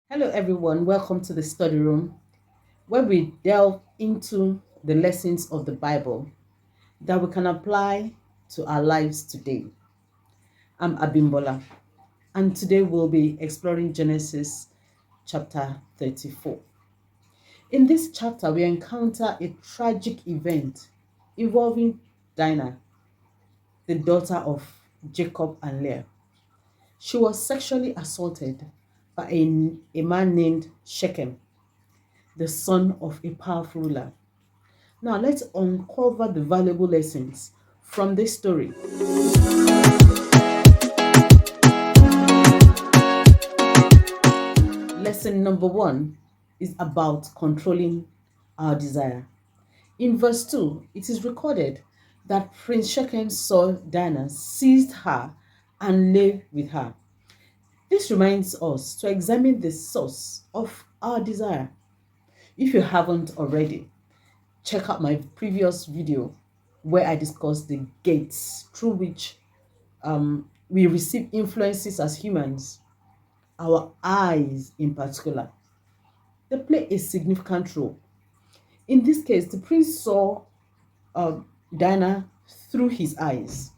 Hello, everyone. Welcome to the study room where we delve into the lessons of the Bible that we can apply to our lives today. I'm Abimbola, and today we'll be exploring Genesis chapter 34. In this chapter, we encounter a tragic event involving Dinah, the daughter of Jacob and Leah. She was sexually assaulted by a man named Shechem, the son of a powerful ruler. Now, let's uncover the valuable lessons from this story. Lesson number one is about controlling our desire. In verse 2, it is recorded that Prince Shechem saw Dinah, seized her, and lay with her. This reminds us to examine the source of our desire. If you haven't already, check out my previous video where I discussed the gates through which we receive influences as humans, our eyes in particular. They play a significant role. In this case, the prince saw Dinah through his eyes.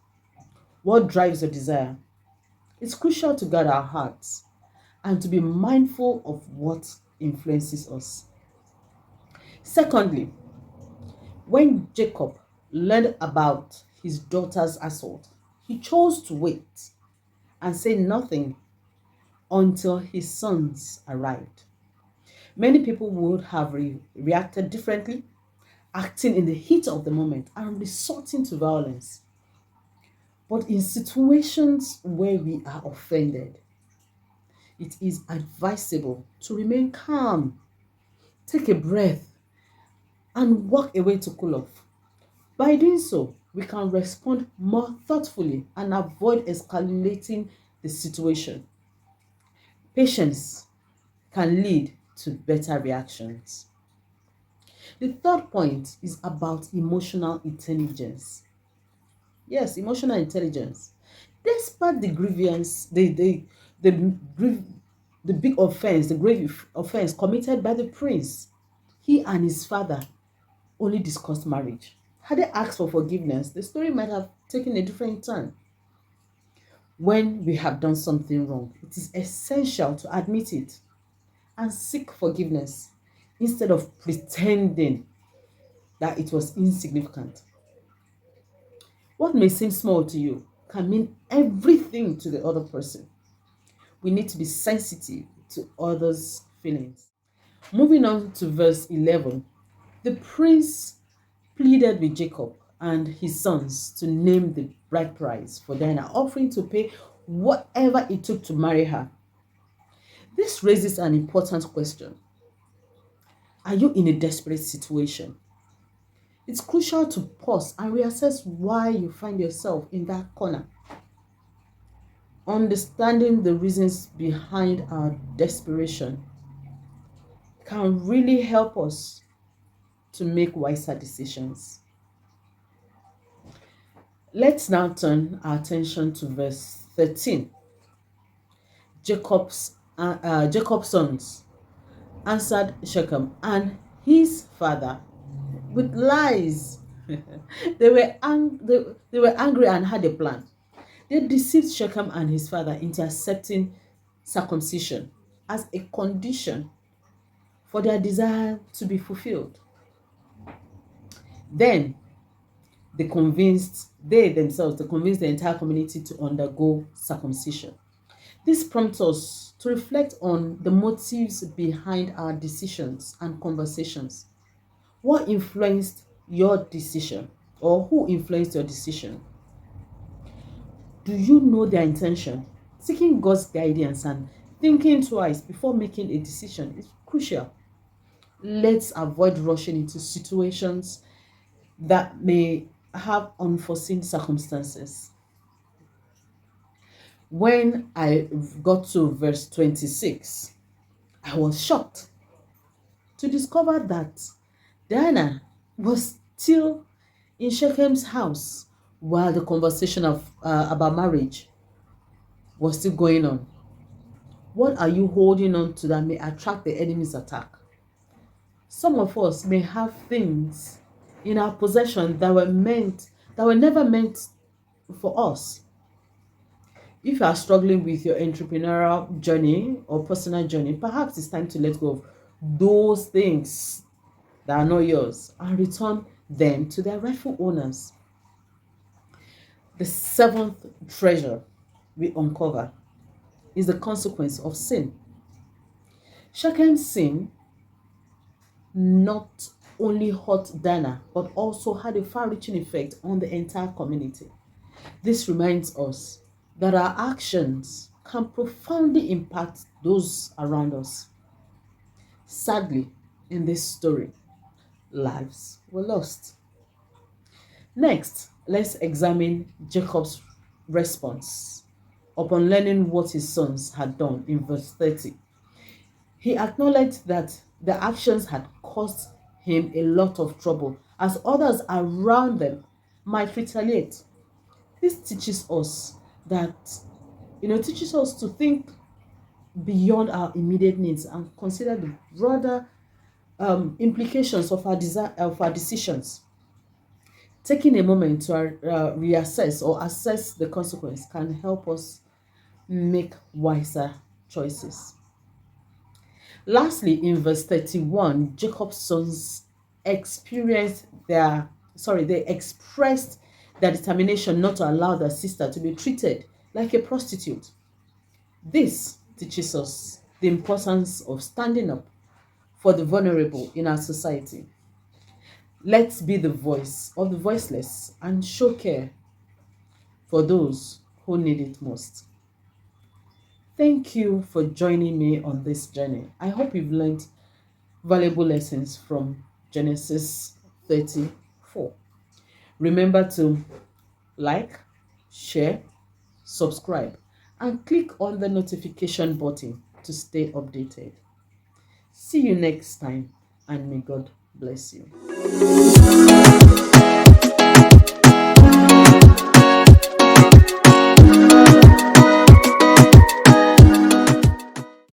What drives your desire? It's crucial to guard our hearts and to be mindful of what influences us. Secondly, when Jacob learned about his daughter's assault, he chose to wait and say nothing until his sons arrived. Many people would have reacted differently, acting in the heat of the moment and resorting to violence. But in situations where we are offended, it is advisable to remain calm, take a breath, and walk away to cool off. By doing so, we can respond more thoughtfully and avoid escalating the situation. Patience can lead to better reactions. The third point is about emotional intelligence. Yes, emotional intelligence. Despite the grievance, the, grief, the big offense, the grave offense committed by the prince, he and his father only discussed marriage. Had they asked for forgiveness, the story might have taken a different turn. When we have done something wrong, it is essential to admit it and seek forgiveness instead of pretending that it was insignificant. What may seem small to you can mean everything to the other person. We need to be sensitive to others' feelings. Moving on to verse 11, the prince pleaded with Jacob and his sons to name the bride price for Dinah, offering to pay whatever it took to marry her. This raises an important question. Are you in a desperate situation? It's crucial to pause and reassess why you find yourself in that corner. Understanding the reasons behind our desperation can really help us to make wiser decisions. Let's now turn our attention to verse 13. Jacob's sons answered Shechem and his father with lies. They were angry and had a plan. They deceived Shechem and his father into accepting circumcision as a condition for their desire to be fulfilled. Then they convinced the entire community to undergo circumcision. This prompts us to reflect on the motives behind our decisions and conversations. What influenced your decision, or who influenced your decision? Do you know their intention? Seeking God's guidance and thinking twice before making a decision is crucial. Let's avoid rushing into situations that may have unforeseen circumstances. When I got to verse 26, I was shocked to discover that Diana was still in Shechem's house while the conversation about marriage was still going on. What are you holding on to that may attract the enemy's attack? Some of us may have things in our possession that were never meant for us. If you are struggling with your entrepreneurial journey or personal journey, perhaps it's time to let go of those things that are not yours and return them to their rightful owners. The seventh treasure we uncover is the consequence of sin. Shechem's sin not only hurt Dinah, but also had a far reaching effect on the entire community. This reminds us that our actions can profoundly impact those around us. Sadly, in this story, lives were lost. Next, let's examine Jacob's response upon learning what his sons had done in verse 30. He acknowledged that the actions had caused him a lot of trouble, as others around them might retaliate. This teaches us that, teaches us to think beyond our immediate needs and consider the broader implications of our decisions. Taking a moment to reassess or assess the consequence can help us make wiser choices. Lastly, in verse 31, Jacob's sons they expressed their determination not to allow their sister to be treated like a prostitute. This teaches us the importance of standing up for the vulnerable in our society. Let's be the voice of the voiceless and show care for those who need it most. Thank you for joining me on this journey. I hope you've learned valuable lessons from Genesis 34. Remember to like, share, subscribe, and click on the notification button to stay updated. See you next time, and may God bless you.